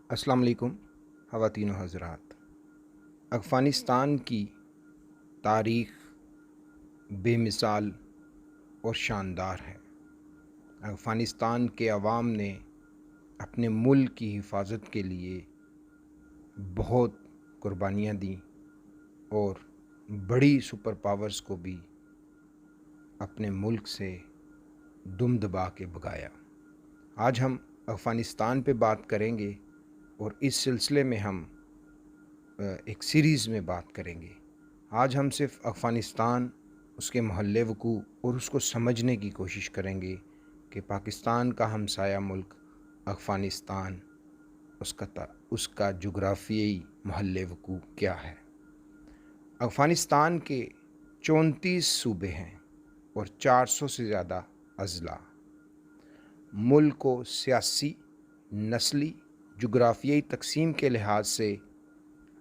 السلام علیکم خواتین و حضرات۔ افغانستان کی تاریخ بے مثال اور شاندار ہے۔ افغانستان کے عوام نے اپنے ملک کی حفاظت کے لیے بہت قربانیاں دیں اور بڑی سپر پاورز کو بھی اپنے ملک سے دم دبا کے بھگایا۔ آج ہم افغانستان پہ بات کریں گے اور اس سلسلے میں ہم ایک سیریز میں بات کریں گے۔ آج ہم صرف افغانستان، اس کے محل وقوع اور اس کو سمجھنے کی کوشش کریں گے کہ پاکستان کا ہمسایہ ملک افغانستان، اس کا جغرافیائی محل وقوع کیا ہے۔ افغانستان کے 34 صوبے ہیں اور 400 سے زیادہ اضلاع۔ ملک کو سیاسی، نسلی، جغرافیائی تقسیم کے لحاظ سے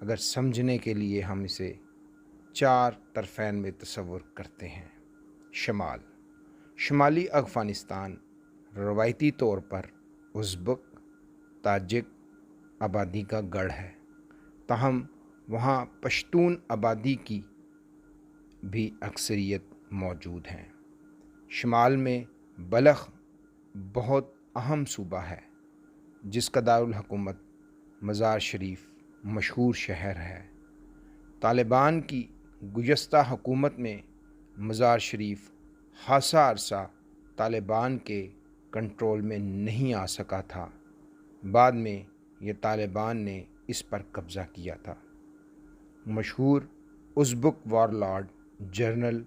اگر سمجھنے کے لیے ہم اسے 4 طرفین میں تصور کرتے ہیں۔ شمالی افغانستان روایتی طور پر ازبک، تاجک آبادی کا گڑھ ہے، تاہم وہاں پشتون آبادی کی بھی اکثریت موجود ہیں۔ شمال میں بلخ بہت اہم صوبہ ہے، جس کا دارالحکومت مزار شریف مشہور شہر ہے۔ طالبان کی گزشتہ حکومت میں مزار شریف خاصا عرصہ طالبان کے کنٹرول میں نہیں آ سکا تھا۔ بعد میں یہ طالبان نے اس پر قبضہ کیا تھا۔ مشہور ازبک وارلارڈ جنرل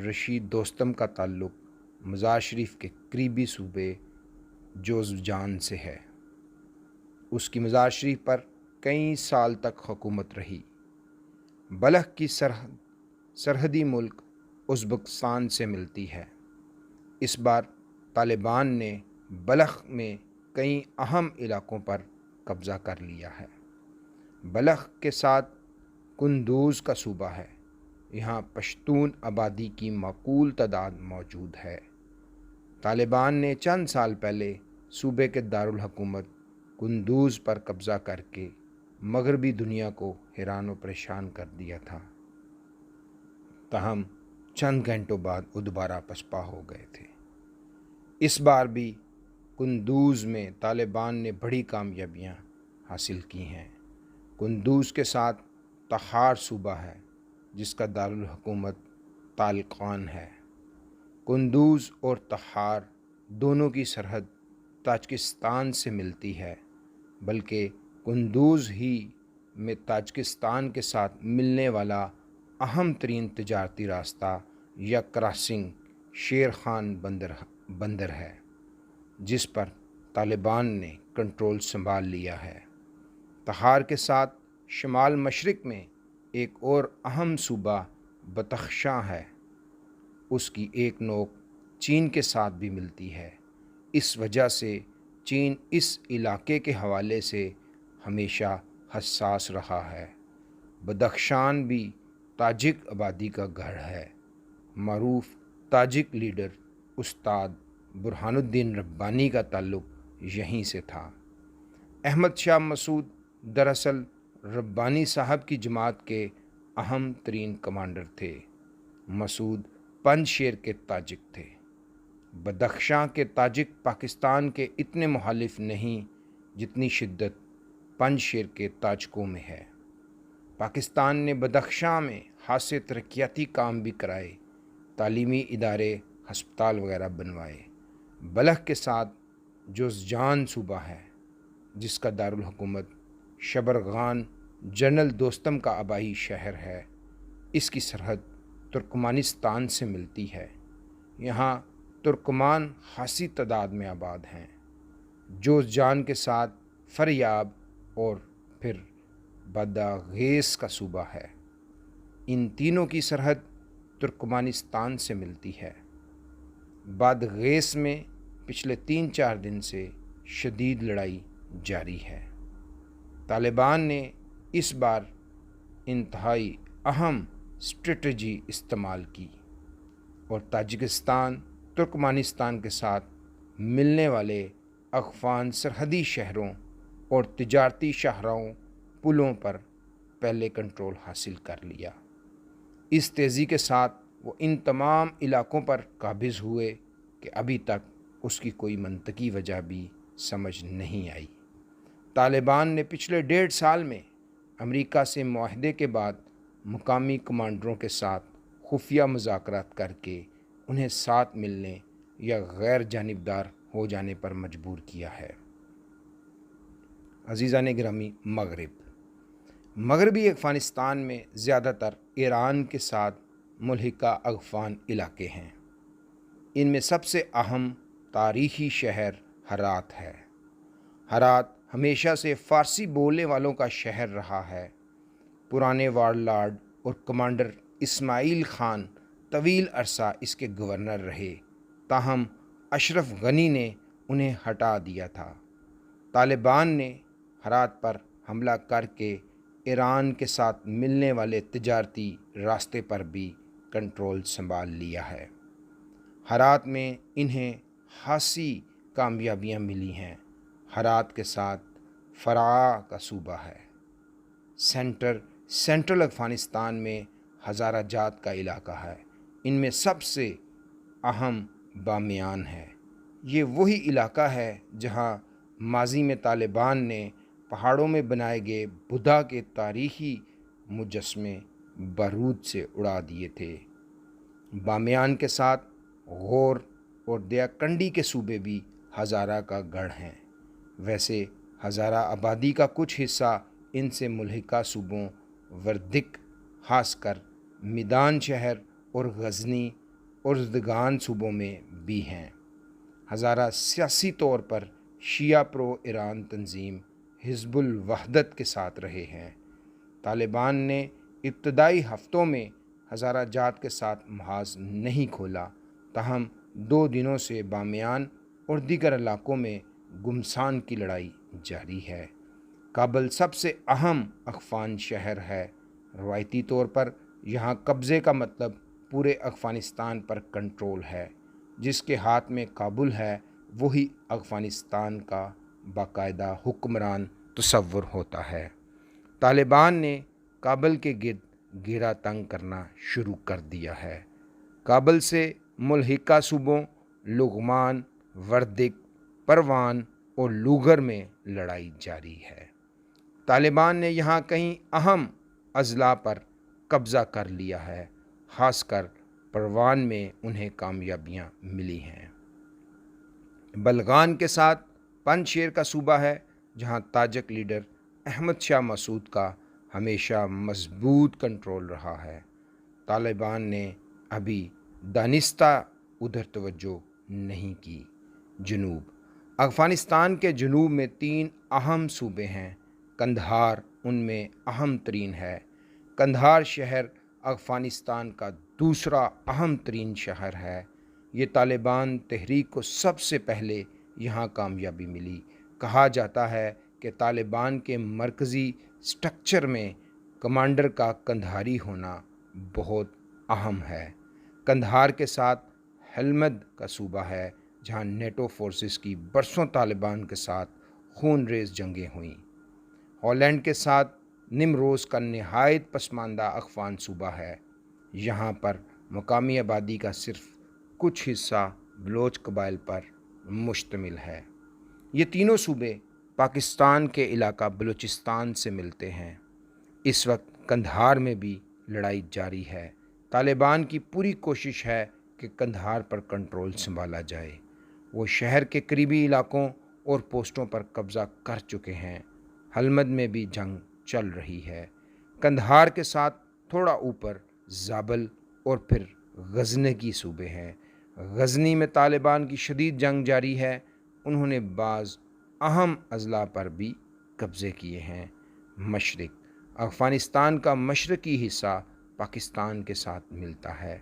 رشید دوستم کا تعلق مزار شریف کے قریبی صوبے جوزجان سے ہے۔ اس کی مزار شریف پر کئی سال تک حکومت رہی۔ بلخ کی سرحدی ملک ازبکستان سے ملتی ہے۔ اس بار طالبان نے بلخ میں کئی اہم علاقوں پر قبضہ کر لیا ہے۔ بلخ کے ساتھ قندوز کا صوبہ ہے، یہاں پشتون آبادی کی معقول تعداد موجود ہے۔ طالبان نے چند سال پہلے صوبے کے دارالحکومت قندوز پر قبضہ کر کے مغربی دنیا کو حیران و پریشان کر دیا تھا، تاہم چند گھنٹوں بعد وہ دوبارہ پسپا ہو گئے تھے۔ اس بار بھی قندوز میں طالبان نے بڑی کامیابیاں حاصل کی ہیں۔ قندوز کے ساتھ تخار صوبہ ہے، جس کا دارالحکومت تالقان ہے۔ قندوز اور تخار دونوں کی سرحد تاجکستان سے ملتی ہے، بلکہ قندوز ہی میں تاجکستان کے ساتھ ملنے والا اہم ترین تجارتی راستہ یا کراسنگ شیر خان بندر ہے، جس پر طالبان نے کنٹرول سنبھال لیا ہے۔ تخار کے ساتھ شمال مشرق میں ایک اور اہم صوبہ بدخشاں ہے، اس کی ایک نوک چین کے ساتھ بھی ملتی ہے۔ اس وجہ سے چین اس علاقے کے حوالے سے ہمیشہ حساس رہا ہے۔ بدخشان بھی تاجک آبادی کا گڑھ ہے۔ معروف تاجک لیڈر استاد برہان الدین ربانی کا تعلق یہیں سے تھا۔ احمد شاہ مسعود دراصل ربانی صاحب کی جماعت کے اہم ترین کمانڈر تھے۔ مسعود پنج شیر کے تاجک تھے۔ بدخشاں کے تاجک پاکستان کے اتنے مخالف نہیں جتنی شدت پنج شیر کے تاجکوں میں ہے۔ پاکستان نے بدخشاں میں خاصے ترقیاتی کام بھی کرائے، تعلیمی ادارے، ہسپتال وغیرہ بنوائے۔ بلخ کے ساتھ جوزجان صوبہ ہے، جس کا دارالحکومت شبرغان جنرل دوستم کا آبائی شہر ہے۔ اس کی سرحد ترکمانستان سے ملتی ہے، یہاں ترکمان خاصی تعداد میں آباد ہیں۔ جوزجان کے ساتھ فریاب اور پھر بادغیس کا صوبہ ہے۔ ان تینوں کی سرحد ترکمانستان سے ملتی ہے۔ بادغیس میں پچھلے 3-4 دن سے شدید لڑائی جاری ہے۔ طالبان نے اس بار انتہائی اہم اسٹریٹجی استعمال کی اور تاجکستان، ترکمانستان کے ساتھ ملنے والے افغان سرحدی شہروں اور تجارتی شاہراہوں پلوں پر پہلے کنٹرول حاصل کر لیا۔ اس تیزی کے ساتھ وہ ان تمام علاقوں پر قابض ہوئے کہ ابھی تک اس کی کوئی منطقی وجہ بھی سمجھ نہیں آئی۔ طالبان نے پچھلے 1.5 سال میں امریکہ سے معاہدے کے بعد مقامی کمانڈروں کے ساتھ خفیہ مذاکرات کر کے انہیں ساتھ ملنے یا غیر جانبدار ہو جانے پر مجبور کیا ہے۔ عزیزان گرامی، مغربی افغانستان میں زیادہ تر ایران کے ساتھ ملحقہ افغان علاقے ہیں۔ ان میں سب سے اہم تاریخی شہر ہرات ہے۔ ہرات ہمیشہ سے فارسی بولنے والوں کا شہر رہا ہے۔ پرانے وارلارڈ اور کمانڈر اسماعیل خان طویل عرصہ اس کے گورنر رہے، تاہم اشرف غنی نے انہیں ہٹا دیا تھا۔ طالبان نے ہرات پر حملہ کر کے ایران کے ساتھ ملنے والے تجارتی راستے پر بھی کنٹرول سنبھال لیا ہے۔ ہرات میں انہیں خاصی کامیابیاں ملی ہیں۔ ہرات کے ساتھ فرعا کا صوبہ ہے۔ سینٹرل افغانستان میں ہزارہ جات کا علاقہ ہے۔ ان میں سب سے اہم بامیان ہے۔ یہ وہی علاقہ ہے جہاں ماضی میں طالبان نے پہاڑوں میں بنائے گئے بدھا کے تاریخی مجسمے بارود سے اڑا دیے تھے۔ بامیان کے ساتھ غور اور دیاکنڈی کے صوبے بھی ہزارہ کا گڑھ ہیں۔ ویسے ہزارہ آبادی کا کچھ حصہ ان سے ملحقہ صوبوں وردک، خاص کر میدان شہر اور غزنی اور زدگان صوبوں میں بھی ہیں۔ ہزارہ سیاسی طور پر شیعہ پرو ایران تنظیم حزب الوحدت کے ساتھ رہے ہیں۔ طالبان نے ابتدائی ہفتوں میں ہزارہ جات کے ساتھ محاذ نہیں کھولا، تاہم 2 دنوں سے بامیان اور دیگر علاقوں میں گمسان کی لڑائی جاری ہے۔ کابل سب سے اہم افغان شہر ہے۔ روایتی طور پر یہاں قبضے کا مطلب پورے افغانستان پر کنٹرول ہے۔ جس کے ہاتھ میں کابل ہے وہی افغانستان کا باقاعدہ حکمران تصور ہوتا ہے۔ طالبان نے کابل کے گرد گھیرا تنگ کرنا شروع کر دیا ہے۔ کابل سے ملحقہ صوبوں لغمان، وردک، پروان اور لوگر میں لڑائی جاری ہے۔ طالبان نے یہاں کئی اہم اضلاع پر قبضہ کر لیا ہے، خاص کر پروان میں انہیں کامیابیاں ملی ہیں۔ بلغان کے ساتھ پنج شیر کا صوبہ ہے، جہاں تاجک لیڈر احمد شاہ مسعود کا ہمیشہ مضبوط کنٹرول رہا ہے۔ طالبان نے ابھی دانستہ ادھر توجہ نہیں کی۔ جنوب افغانستان کے جنوب میں 3 اہم صوبے ہیں۔ قندھار ان میں اہم ترین ہے۔ قندھار شہر افغانستان کا دوسرا اہم ترین شہر ہے۔ یہ طالبان تحریک کو سب سے پہلے یہاں کامیابی ملی۔ کہا جاتا ہے کہ طالبان کے مرکزی سٹرکچر میں کمانڈر کا قندھاری ہونا بہت اہم ہے۔ قندھار کے ساتھ ہلمند کا صوبہ ہے، جہاں نیٹو فورسز کی برسوں طالبان کے ساتھ خون ریز جنگیں ہوئیں۔ ہالینڈ کے ساتھ نمروز کا نہایت پسماندہ افغان صوبہ ہے۔ یہاں پر مقامی آبادی کا صرف کچھ حصہ بلوچ قبائل پر مشتمل ہے۔ یہ تینوں صوبے پاکستان کے علاقہ بلوچستان سے ملتے ہیں۔ اس وقت قندھار میں بھی لڑائی جاری ہے۔ طالبان کی پوری کوشش ہے کہ قندھار پر کنٹرول سنبھالا جائے۔ وہ شہر کے قریبی علاقوں اور پوسٹوں پر قبضہ کر چکے ہیں۔ ہلمند میں بھی جنگ چل رہی ہے۔ قندھار کے ساتھ تھوڑا اوپر زابل اور پھر غزنی کی صوبے ہیں۔ غزنی میں طالبان کی شدید جنگ جاری ہے۔ انہوں نے بعض اہم اضلاع پر بھی قبضے کیے ہیں۔ مشرق افغانستان کا مشرقی حصہ پاکستان کے ساتھ ملتا ہے۔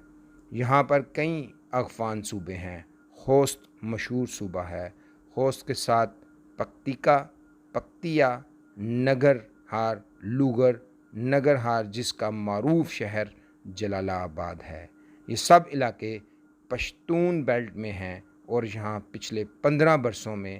یہاں پر کئی افغان صوبے ہیں۔ خوست مشہور صوبہ ہے۔ خوست کے ساتھ پکتیا، نگر ہار، لوگر، نگر ہار جس کا معروف شہر جلال آباد ہے۔ یہ سب علاقے پشتون بیلٹ میں ہیں اور یہاں پچھلے 15 برسوں میں